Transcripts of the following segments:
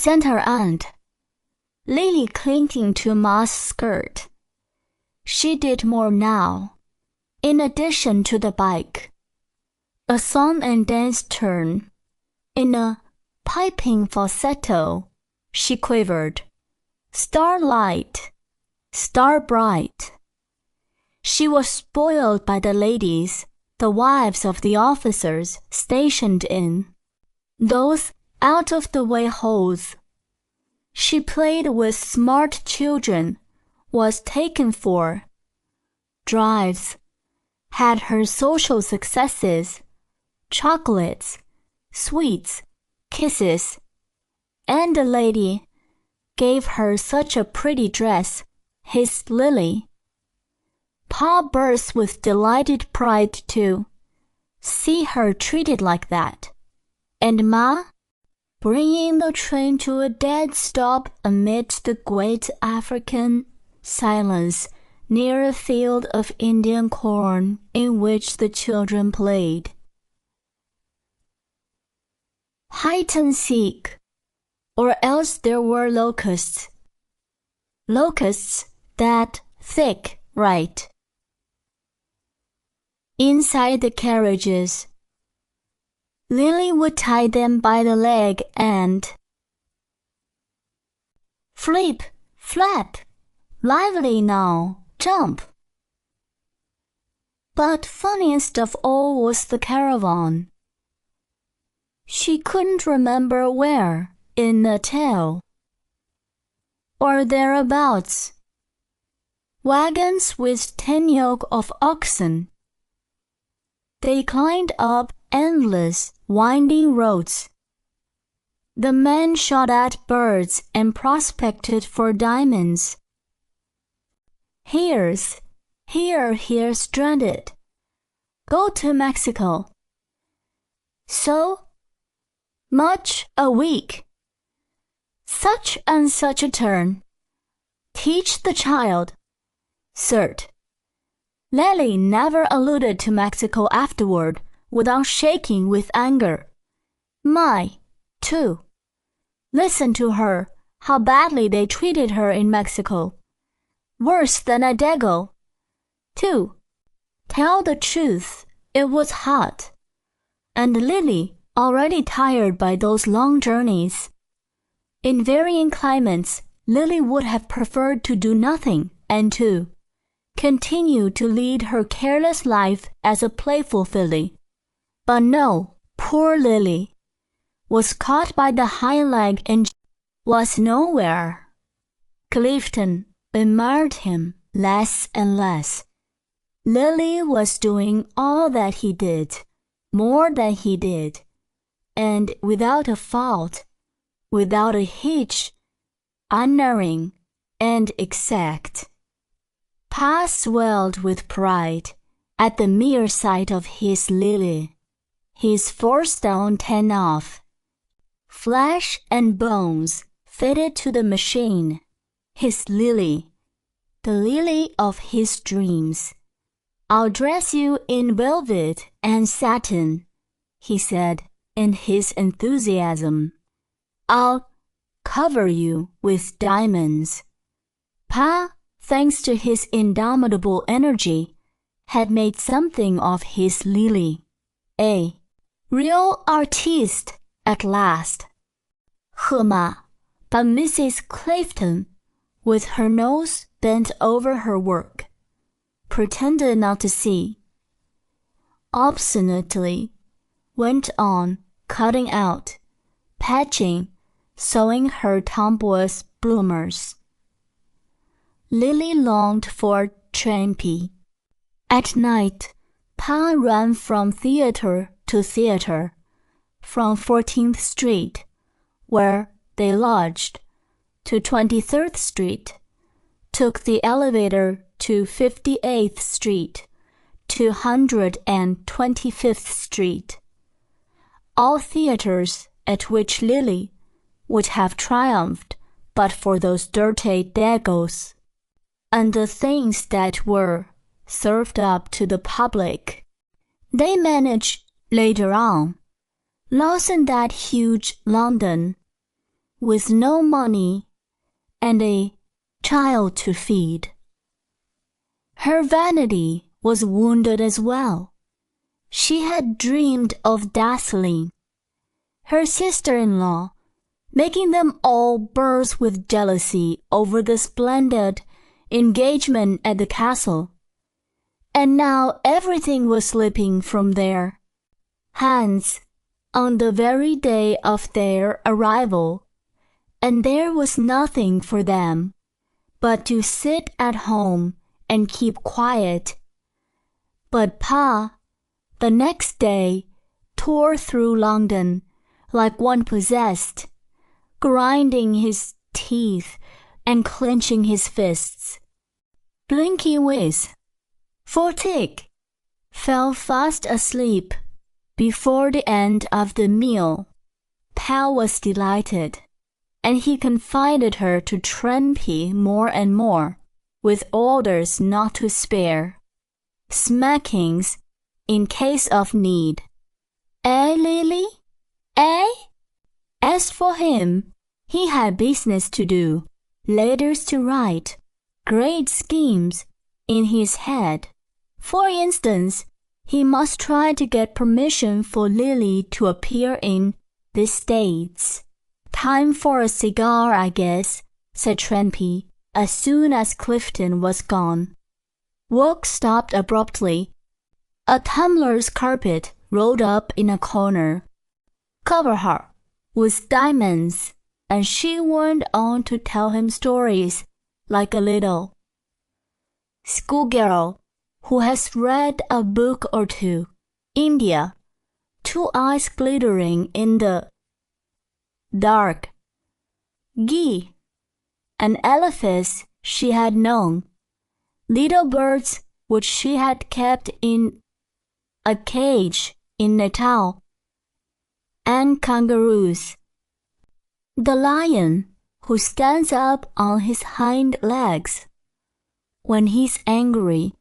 sent her aunt, Lily clinging to Ma's skirt. She did more now, in addition to the bike. A song and dance turn. In a piping falsetto, she quivered, "Starlight, star bright." She was spoiled by the ladies, the wives of the officers stationed in those out-of-the-way holes. She played with smart children, was taken for drives, had her social successes, chocolates, sweets, kisses, and the lady gave her such a pretty dress, his Lily. Pa burst with delighted pride to see her treated like that, and Ma, bringing the train to a dead stop amid the great African silence near a field of Indian corn in which the children played. Hide and seek, or else there were locusts. Locusts that thick, right. Inside the carriages, Lily would tie them by the leg and flip, flap, lively now, jump. But funniest of all was the caravan. She couldn't remember where, in the tail, or thereabouts. Wagons with 10 yoke of oxen. They climbed up endless, winding roads. The men shot at birds and prospected for diamonds. Here stranded. Go to Mexico. So much a week. Such and such a turn. Teach the child. Cert. Lily never alluded to Mexico afterward without shaking with anger. My, too. Listen to her, how badly they treated her in Mexico. Worse than a Dago. Too. Tell the truth, it was hot. And Lily, already tired by those long journeys. In varying climates, Lily would have preferred to do nothing and to continue to lead her careless life as a playful filly. But no, poor Lily was caught by the hind leg and was nowhere. Clifton admired him less and less. Lily was doing all that he did, more than he did, and without a fault, without a hitch, unerring and exact. Pa swelled with pride at the mere sight of his Lily, his 4-stone 10 off, flesh and bones fitted to the machine, his Lily, the Lily of his dreams. I'll dress you in velvet and satin, he said in his enthusiasm. I'll cover you with diamonds. Pa, thanks to his indomitable energy, had made something of his Lily, a real artiste at last. Hema, but Mrs. Clifton, with her nose bent over her work, pretended not to see, obstinately went on cutting out, patching, sewing her tomboy's bloomers. Lily longed for Trampy. At night, Pa ran from theater to theater, from 14th Street, where they lodged, to 23rd Street, took the elevator to 58th Street, to 125th Street. All theaters at which Lily would have triumphed but for those dirty Dagos, and the things that were served up to the public. They managed later on, lost in that huge London, with no money and a child to feed. Her vanity was wounded as well. She had dreamed of dazzling her sister-in-law, making them all burst with jealousy over the splendid engagement at the castle. And now everything was slipping from their hands on the very day of their arrival, and there was nothing for them but to sit at home and keep quiet. But Pa, the next day, tore through London like one possessed, grinding his teeth and clenching his fists. Blinky Whiz, Fortic, fell fast asleep before the end of the meal. Pal was delighted, and he confided her to Trampy more and more, with orders not to spare. Smackings in case of need. Eh, Lily? Eh? As for him, he had business to do, letters to write, great schemes in his head. For instance, he must try to get permission for Lily to appear in the States. Time for a cigar, I guess, said Trampy, as soon as Clifton was gone. Work stopped abruptly. A tumbler's carpet rolled up in a corner. Cover her with diamonds, and she went on to tell him stories like a little schoolgirl who has read a book or two. India, two eyes glittering in the dark. Ghee, an elephant she had known. Little birds which she had kept in a cage in Natal, and kangaroos. The lion who stands up on his hind legs when he's angry,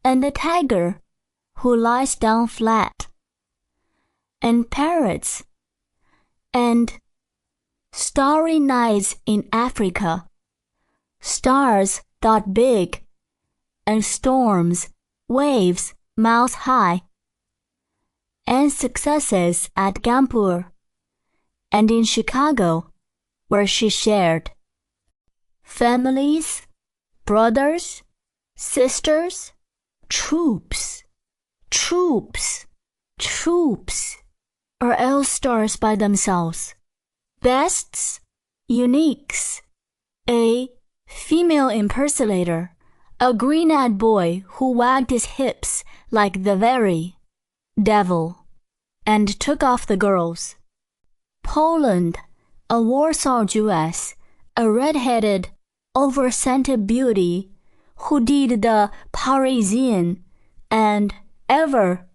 and the tiger who lies down flat, and parrots, and starry nights in Africa, stars that big, and storms, waves miles high, and successes at Gampur, and in Chicago, where she shared. Families, brothers, sisters, troops, troops, troops, or else stars by themselves. Bests, uniques, a female impersonator, a green-eyed boy who wagged his hips like the very devil, and took off the girls. Poland, a Warsaw Jewess, a red-headed, over-scented beauty who did the Parisian, and ever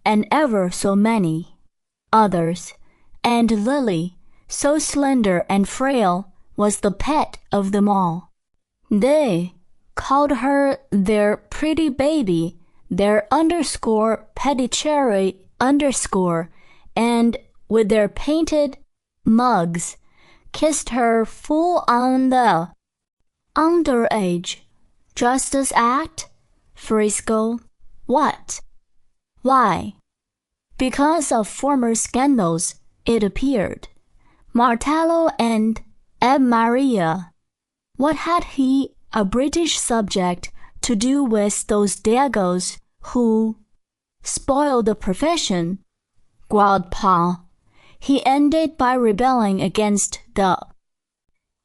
so many others, and Lily, so slender and frail, was the pet of them all. They called her their pretty baby, their _petticherry_, and with their painted mugs, kissed her full on the underage Justice Act, Frisco. What? Why? Because of former scandals, it appeared. Martello and Eb Maria. What had he, a British subject, to do with those Diegos who spoiled the profession? Growled Pa. He ended by rebelling against the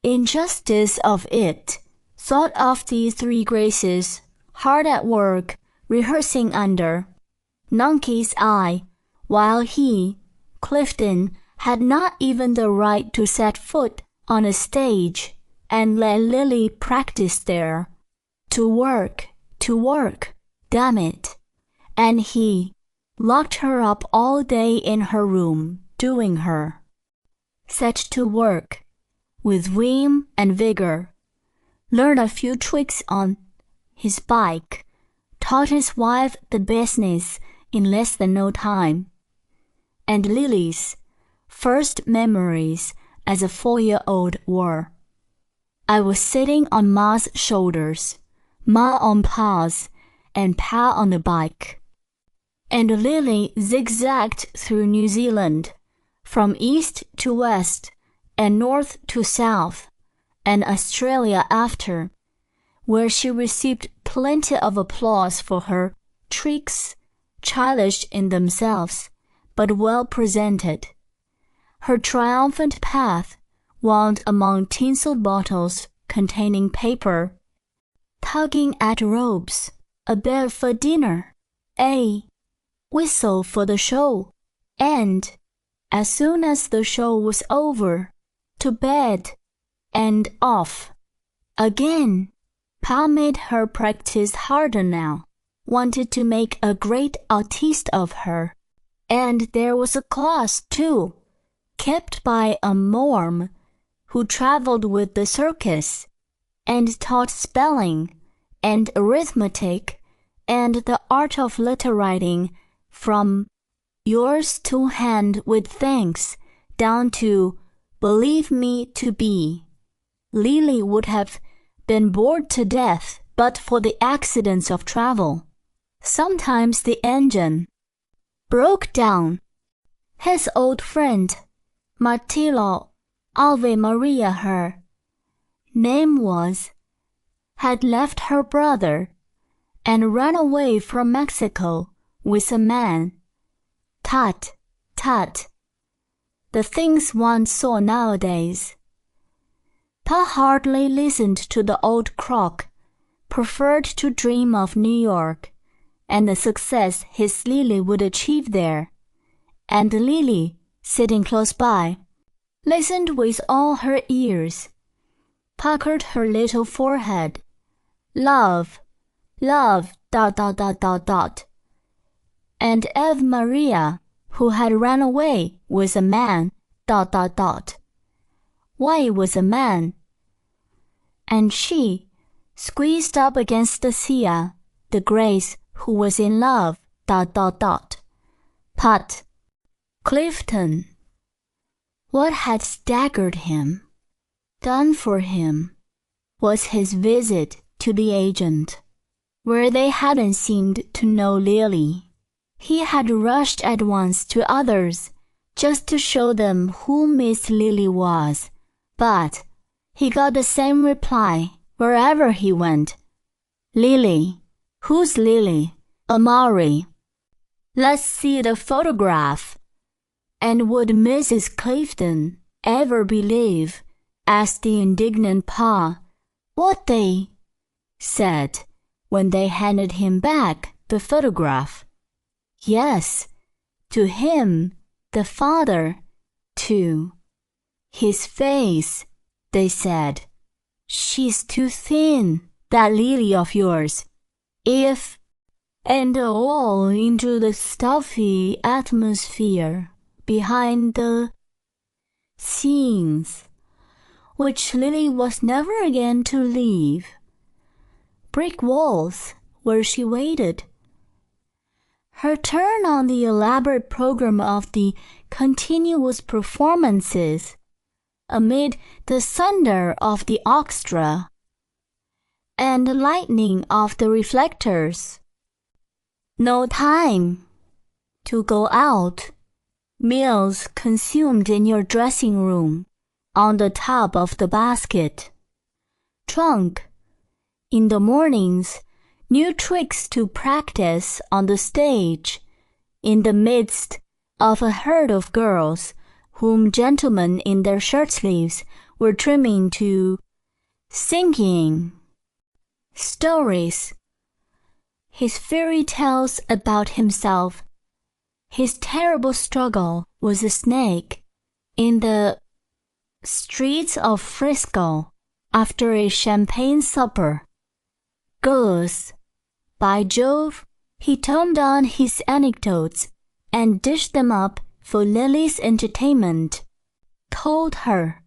injustice of it, thought of the three Graces, hard at work, rehearsing under Nunkey's eye, while he, Clifton, had not even the right to set foot on a stage, and let Lily practice there. To work, damn it. And he locked her up all day in her room, doing her. Set to work, with vim and vigor. Learned a few tricks on his bike, taught his wife the business in less than no time. And Lily's first memories as a 4-year-old were. I was sitting on Ma's shoulders, Ma on Pa's, and Pa on the bike. And Lily zigzagged through New Zealand, from east to west and north to south, and Australia after, where she received plenty of applause for her tricks, childish in themselves, but well presented. Her triumphant path wound among tinsel bottles containing paper, tugging at ropes, a bell for dinner, a whistle for the show, and, as soon as the show was over, to bed, and off. Again, Pa made her practice harder now, wanted to make a great artiste of her, and there was a class, too, kept by a Morm, who travelled with the circus, and taught spelling, and arithmetic, and the art of letter writing, from yours to hand with thanks, down to believe me to be. Lily would have been bored to death but for the accidents of travel. Sometimes the engine broke down. His old friend, Martillo Ave Maria her name was, had left her brother and ran away from Mexico with a man. Tut, tut, the things one saw nowadays. Pa hardly listened to the old crock, preferred to dream of New York and the success his Lily would achieve there, and Lily, sitting close by, listened with all her ears, puckered her little forehead. Love, love, ... And Ave Maria, who had run away, was a man, ... Why was a man? And she, squeezed up against the Sia, the Grace, who was in love, ... Put. Clifton. What had staggered him, done for him, was his visit to the agent, where they hadn't seemed to know Lily. He had rushed at once to others, just to show them who Miss Lily was, but he got the same reply wherever he went. Lily. Who's Lily? Amari. Let's see the photograph. And would Mrs. Clifton ever believe, asked the indignant Pa, what they said when they handed him back the photograph? Yes, to him, the father, too. His face, they said. She's too thin, that Lily of yours. If, and all into the stuffy atmosphere behind the scenes, which Lily was never again to leave. Brick walls, where she waited. Her turn on the elaborate program of the continuous performances, amid the thunder of the orchestra, and the lightning of the reflectors. No time to go out. Meals consumed in your dressing room, on the top of the basket. Trunk. In the mornings, new tricks to practice on the stage, in the midst of a herd of girls whom gentlemen in their shirt-sleeves were trimming to singing. Stories. His fairy tales about himself. His terrible struggle with a snake in the streets of Frisco after a champagne supper. Goose. By Jove, he toned down his anecdotes and dished them up for Lily's entertainment. Told her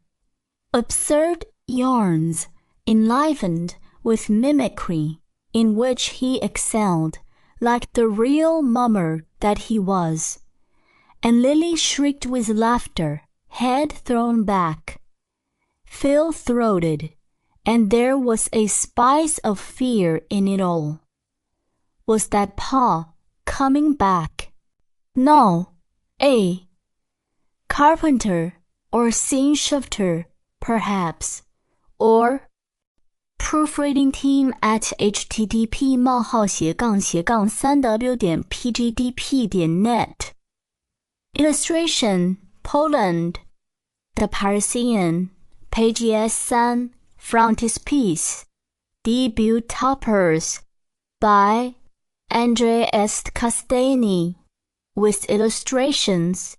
absurd yarns enlivened with mimicry, in which he excelled, like the real mummer that he was, and Lily shrieked with laughter, head thrown back, full-throated, and there was a spice of fear in it all. Was that Pa coming back? No, a carpenter or scene shifter, perhaps, or proofreading team at http://3w.pgdp.net. Illustration, Poland. The Parisian, pages 3, frontispiece. Debut toppers by Andre Zxczxc, with illustrations.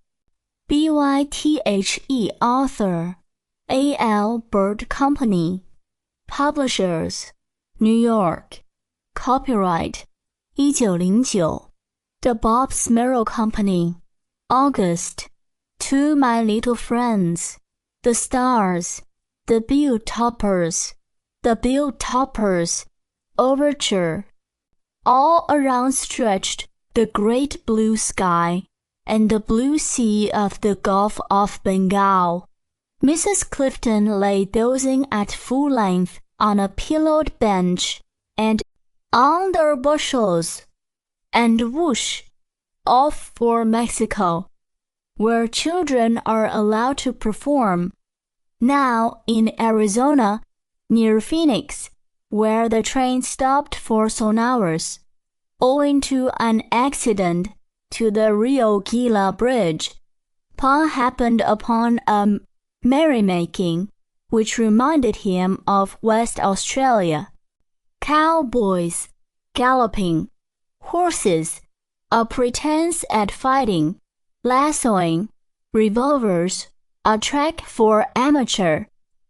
BYTHE author, A.L. Bird Company. Publishers, New York. Copyright, 1909. The Bob Smerrill Company. August. To My Little Friends. The Stars. The Bill Toppers. The Bill Toppers. Overture. All around stretched the great blue sky and the blue sea of the Gulf of Bengal. Mrs. Clifton lay dozing at full length on a pillowed bench, and under bushels, and whoosh, off for Mexico, where children are allowed to perform. Now in Arizona, near Phoenix, where the train stopped for some hours, owing to an accident to the Rio Gila Bridge, Pa happened upon a merrymaking which reminded him of West Australia. Cowboys galloping, horses, a pretense at fighting, lassoing, revolvers, a track for amateur,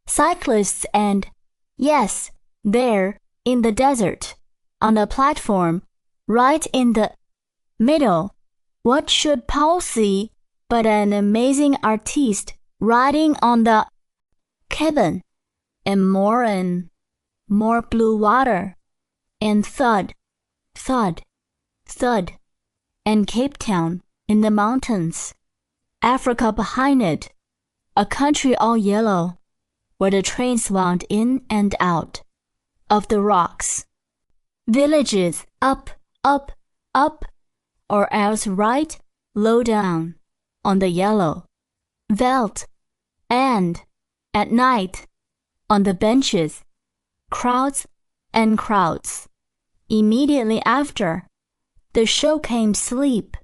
cyclists, and, yes, there, in the desert, on a platform, right in the middle, what should Paul see but an amazing artiste riding on the cabin, and more blue water, and thud, thud, thud, and Cape Town in the mountains, Africa behind it, a country all yellow, where the trains wound in and out of the rocks, villages up, up, up, or else right, low down, on the yellow veldt, and, at night, on the benches, crowds and crowds. Immediately after, the show came sleep,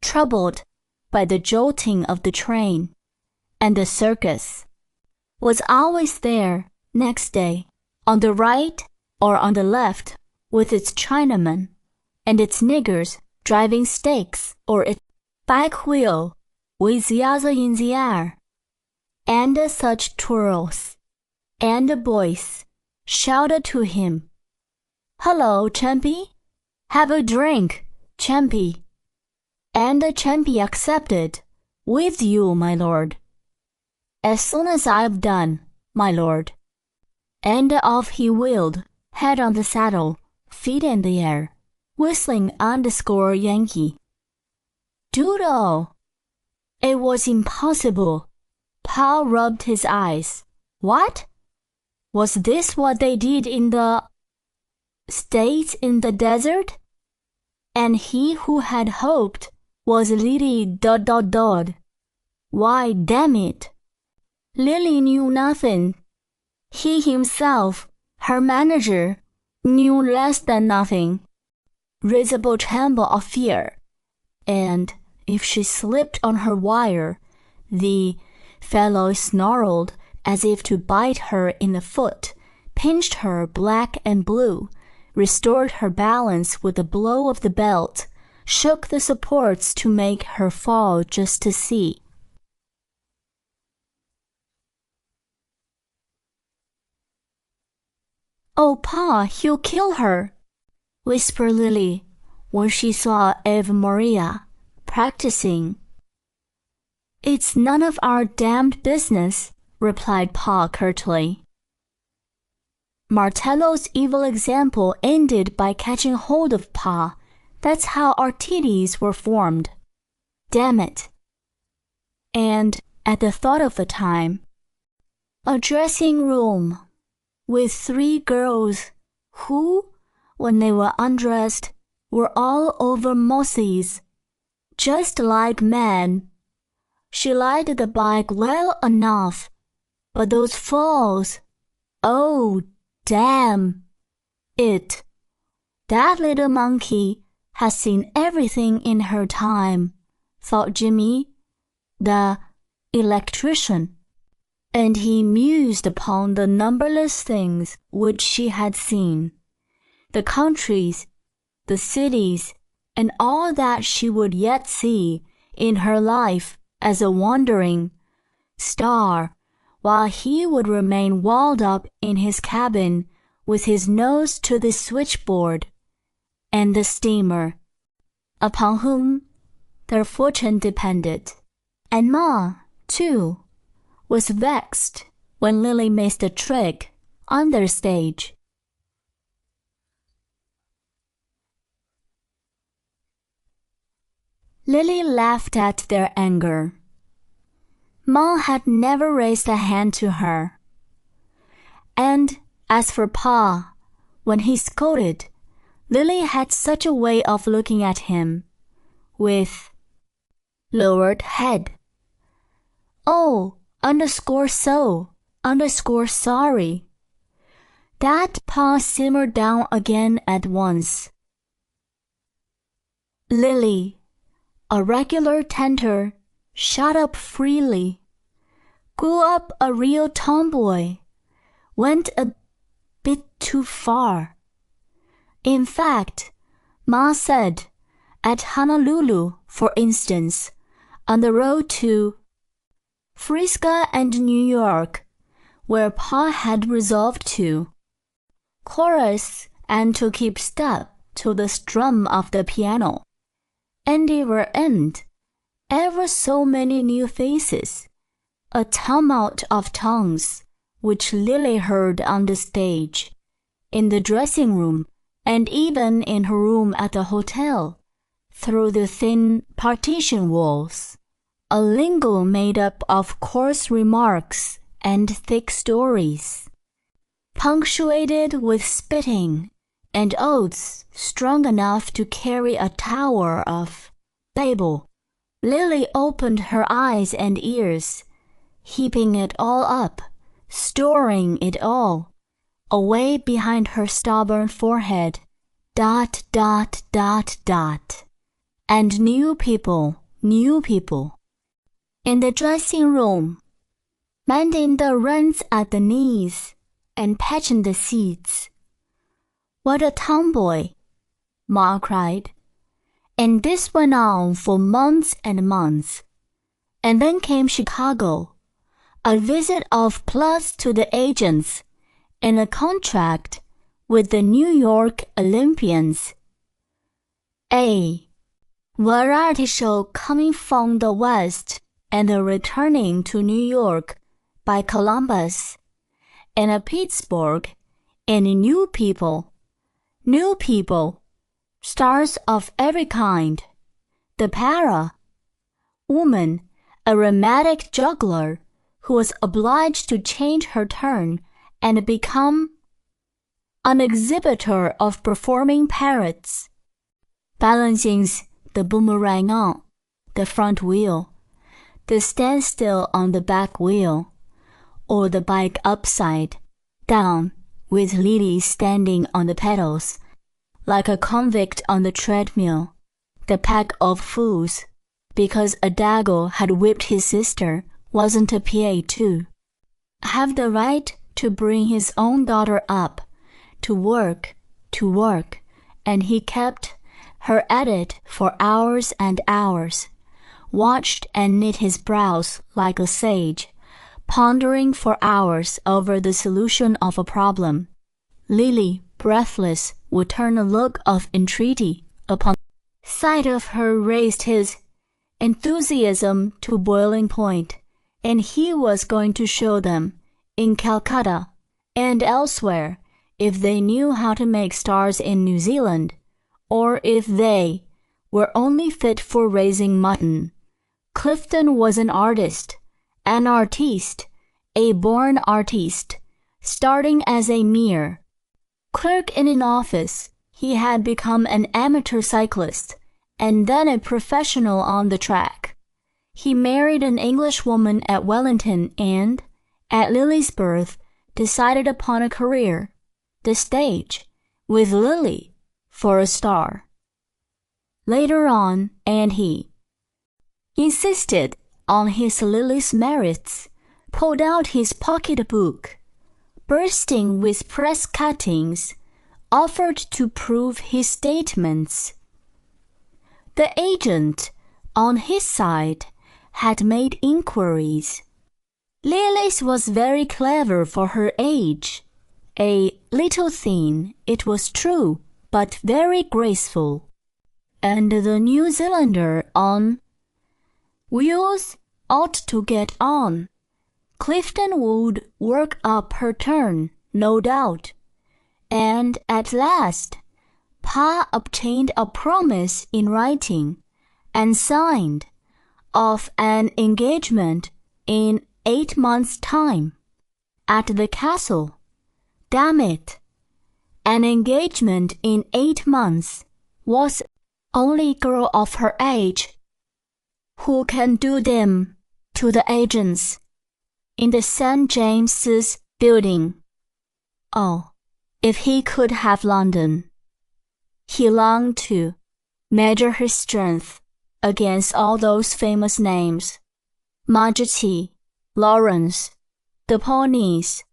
troubled by the jolting of the train, and the circus was always there next day, on the right or on the left, with its Chinamen, and its niggers driving stakes, or its back wheel with the other in the air, and such twirls, and the boys shouted to him, "Hello, Champy! Have a drink, Champy!" And Champy accepted, "With you, my lord." "As soon as I've done, my lord." And off he wheeled, head on the saddle, feet in the air, whistling underscore Yankee. Doodle! It was impossible. Pa rubbed his eyes. What? Was this what they did in the States in the desert? And he who had hoped was Lily ... Why, damn it! Lily knew nothing. He himself, her manager, knew less than nothing. Risible tremble of fear, and if she slipped on her wire, the fellow snarled as if to bite her in the foot, pinched her black and blue, restored her balance with a blow of the belt, shook the supports to make her fall just to see. "Oh, Pa, he'll kill her," whispered Lily, when she saw Eva Maria practicing. "It's none of our damned business," replied Pa curtly. Martello's evil example ended by catching hold of Pa. That's how our titties were formed. Damn it. And at the thought of the time. A dressing room with 3 girls who, when they were undressed, were all over mossies, just like men. She liked the bike well enough, but those falls, oh, damn it. That little monkey has seen everything in her time, thought Jimmy, the electrician, and he mused upon the numberless things which she had seen, the countries, the cities, and all that she would yet see in her life as a wandering star, while he would remain walled up in his cabin with his nose to the switchboard and the steamer, upon whom their fortune depended. And Ma, too, was vexed when Lily missed a trick on their stage. Lily laughed at their anger. Ma had never raised a hand to her. And as for Pa, when he scolded, Lily had such a way of looking at him, with lowered head. Oh, _sorry. That Pa simmered down again at once. Lily, a regular tenter, shut up freely, grew up a real tomboy, went a bit too far. In fact, Ma said, at Honolulu, for instance, on the road to Frisco and New York, where Pa had resolved to chorus and to keep step to the strum of the piano, and there were ever so many new faces, a tumult of tongues, which Lily heard on the stage, in the dressing room, and even in her room at the hotel, through the thin partition walls, a lingo made up of coarse remarks and thick stories, punctuated with spitting and oaths strong enough to carry a tower of Babel. Lily opened her eyes and ears, heaping it all up, storing it all, away behind her stubborn forehead, ... And new people. In the dressing room, mending the rents at the knees and patching the seats. What a tomboy, Ma cried. And this went on for months and months. And then came Chicago, a visit of plus to the agents, and a contract with the New York Olympians. A variety show coming from the West and returning to New York by Columbus, and a Pittsburgh, and new people, stars of every kind. The para woman, a rheumatic juggler, who was obliged to change her turn and become an exhibitor of performing parrots, balancing the boomerang on the front wheel, the standstill on the back wheel, or the bike upside down with Lily standing on the pedals, like a convict on the treadmill, the pack of fools, because a Dago had whipped his sister, wasn't a PA too, have the right to bring his own daughter up, to work, and he kept her at it for hours and hours, watched and knit his brows like a sage, pondering for hours over the solution of a problem. Lily, breathless, would turn a look of entreaty upon sight of her, raised his enthusiasm to boiling point, and he was going to show them, in Calcutta and elsewhere, if they knew how to make stars in New Zealand, or if they were only fit for raising mutton. Clifton was an artist, an artiste, a born artiste, starting as a mere clerk in an office. He had become an amateur cyclist and then a professional on the track. He married an English woman at Wellington and, at Lily's birth, decided upon a career, the stage, with Lily for a star. Later on, and he insisted on his Lily's merits, pulled out his pocketbook, bursting with press cuttings, offered to prove his statements. The agent, on his side, had made inquiries. Lily's was very clever for her age, a little thin, it was true, but very graceful. And the New Zealander on wheels ought to get on. Clifton would work up her turn, no doubt. And at last, Pa obtained a promise in writing and signed of an engagement in 8 months' time at the castle. Damn it! An engagement in 8 months was only girl of her age who can do them to the agents in the St. James's building. Oh, if he could have London. He longed to measure his strength against all those famous names, Majesty, Lawrence, the ponies,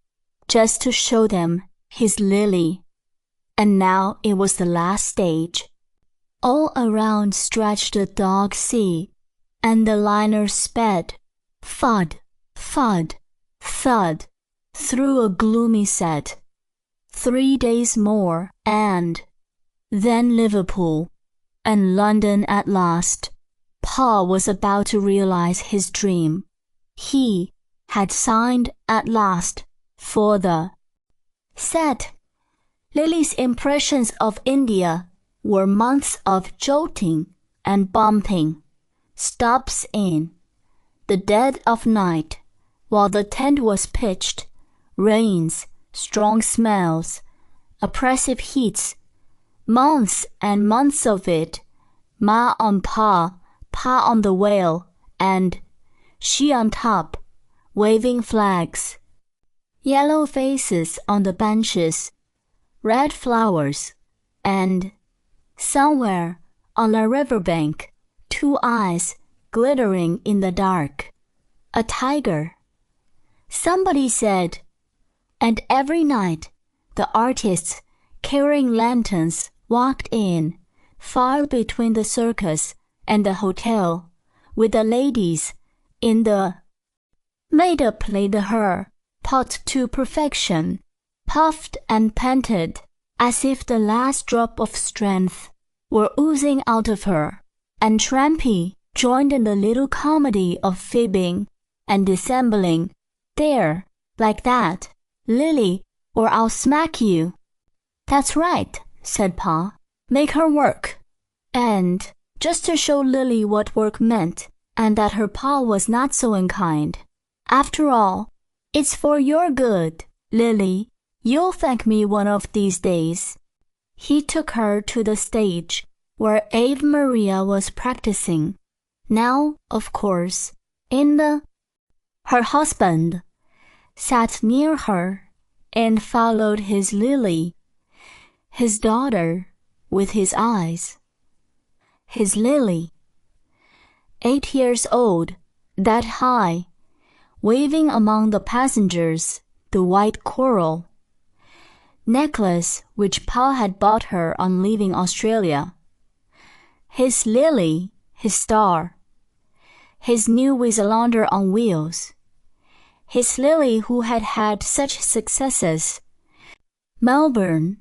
just to show them his Lily. And now it was the last stage. All around stretched the dog sea, and the liner sped, thud, thud, thud, through a gloomy set. 3 days more, and then Liverpool, and London at last. Pa was about to realize his dream. He had signed at last for the set. Lily's impressions of India were months of jolting and bumping, stops in the dead of night, while the tent was pitched, rains, strong smells, oppressive heats, months and months of it, Ma on Pa, Pa on the whale, and she on top, waving flags, yellow faces on the benches, red flowers, and somewhere on the riverbank, 2 eyes glittering in the dark, a tiger. Somebody said, and every night the artists carrying lanterns walked in, far between the circus and the hotel, with the ladies in the Maida played her part to perfection, puffed and panted as if the last drop of strength were oozing out of her, and Trampy joined in the little comedy of fibbing and dissembling. There, like that, Lily, or I'll smack you. That's right, said Pa. Make her work. And just to show Lily what work meant, and that her pa was not so unkind. After all, it's for your good, Lily. You'll thank me one of these days. He took her to the stage, where Ave Maria was practicing. Now, of course, her husband sat near her and followed his Lily, his daughter, with his eyes. His Lily, 8 years old, that high, waving among the passengers the white coral necklace which Pa had bought her on leaving Australia. His Lily, his star, his new Wieslander on wheels, his Lily who had had such successes. Melbourne,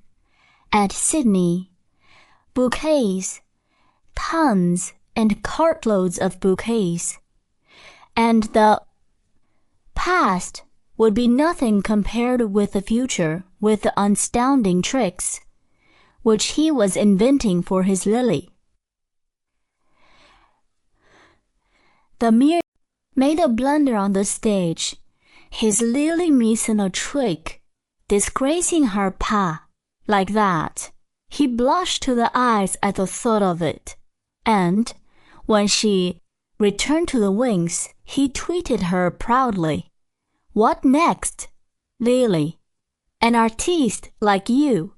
at Sydney, bouquets, tons and cartloads of bouquets, and the past would be nothing compared with the future, with the astounding tricks which he was inventing for his Lily. The mere made a blunder on the stage. He's really missing a trick, disgracing her pa, like that. He blushed to the eyes at the thought of it, and when she returned to the wings, he tweeted her proudly, "What next, Lily? An artiste like you."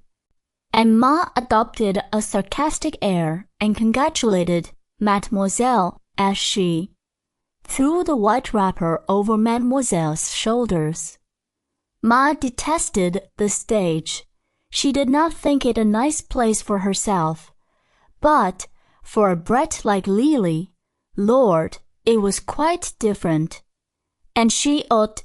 And Ma adopted a sarcastic air and congratulated Mademoiselle as she threw the white wrapper over Mademoiselle's shoulders. Ma detested the stage. She did not think it a nice place for herself, but for a brat like Lily, Lord, it was quite different, and she ought